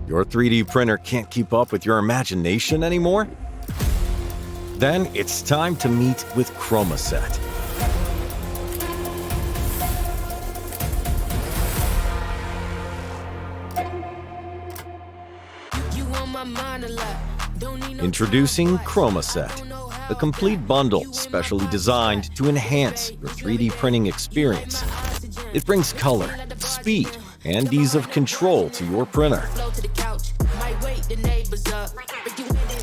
Your 3D printer can't keep up with your imagination anymore? Then it's time to meet with ChromaSet. Introducing ChromaSet, a complete bundle specially designed to enhance your 3D printing experience. It brings color, speed, and ease of control to your printer.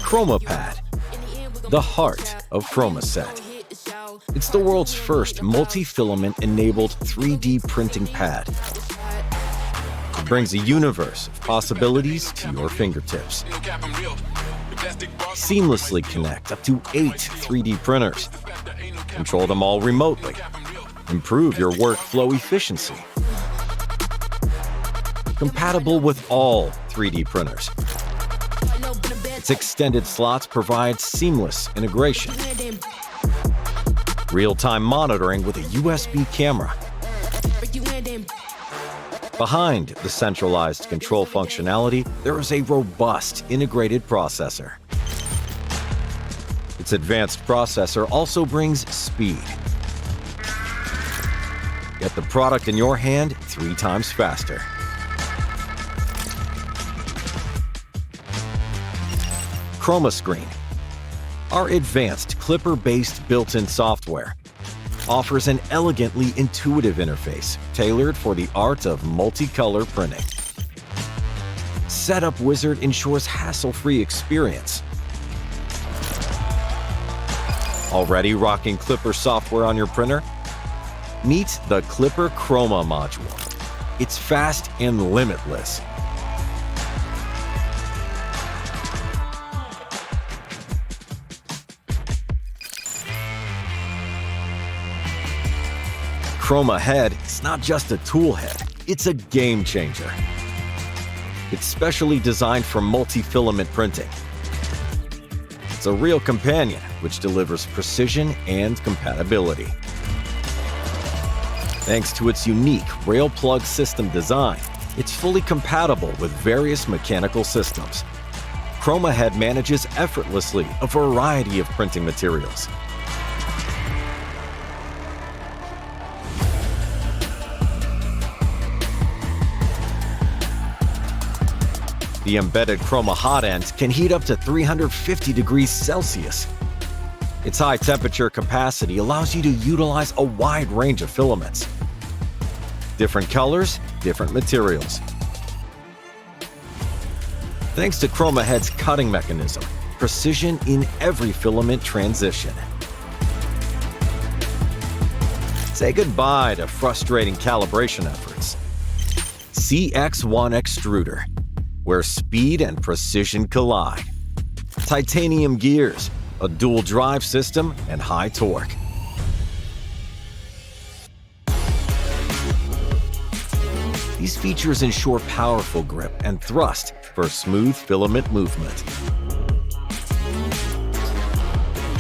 ChromaPad, the heart of ChromaSet. It's the world's first multi-filament enabled 3D printing pad. It brings a universe of possibilities to your fingertips. Seamlessly connect up to 8 3D printers. Control them all remotely. Improve your workflow efficiency. Compatible with all 3D printers. Its extended slots provide seamless integration. Real-time monitoring with a USB camera. Behind the centralized control functionality, there is a robust integrated processor. Its advanced processor also brings speed. Get the product in your hand 3 times faster. ChromaScreen. Our advanced Clipper-based built-in software offers an elegantly intuitive interface tailored for the art of multicolor printing. Setup Wizard ensures hassle-free experience. Already rocking Clipper software on your printer? Meet the Clipper Chroma module. It's fast and limitless. Chroma Head is not just a tool head, it's a game changer. It's specially designed for multi-filament printing. It's a real companion which delivers precision and compatibility. Thanks to its unique rail plug system design, it's fully compatible with various mechanical systems. Chroma Head manages effortlessly a variety of printing materials. The embedded Chroma hot end can heat up to 350 degrees Celsius. Its high temperature capacity allows you to utilize a wide range of filaments. Different colors, different materials. Thanks to Chroma Head's cutting mechanism, precision in every filament transition. Say goodbye to frustrating calibration efforts. CX1 Extruder, where speed and precision collide. Titanium gears, a dual drive system, and high torque. These features ensure powerful grip and thrust for smooth filament movement.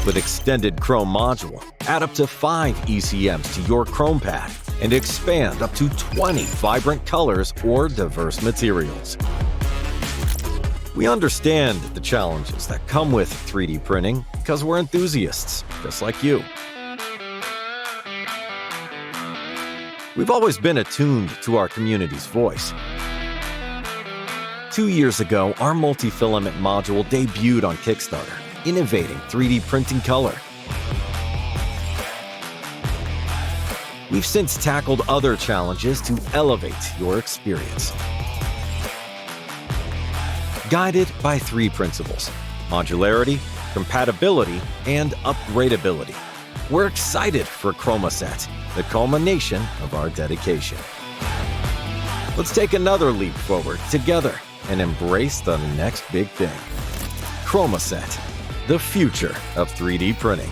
With extended chrome module, add up to 5 ECMs to your chrome pad and expand up to 20 vibrant colors or diverse materials. We understand the challenges that come with 3D printing because we're enthusiasts, just like you. We've always been attuned to our community's voice. 2 years ago, our multi-filament module debuted on Kickstarter, innovating 3D printing color. We've since tackled other challenges to elevate your experience. Guided by 3 principles: modularity, compatibility, and upgradability. We're excited for ChromaSet, the culmination of our dedication. Let's take another leap forward together and embrace the next big thing. ChromaSet, the future of 3D printing.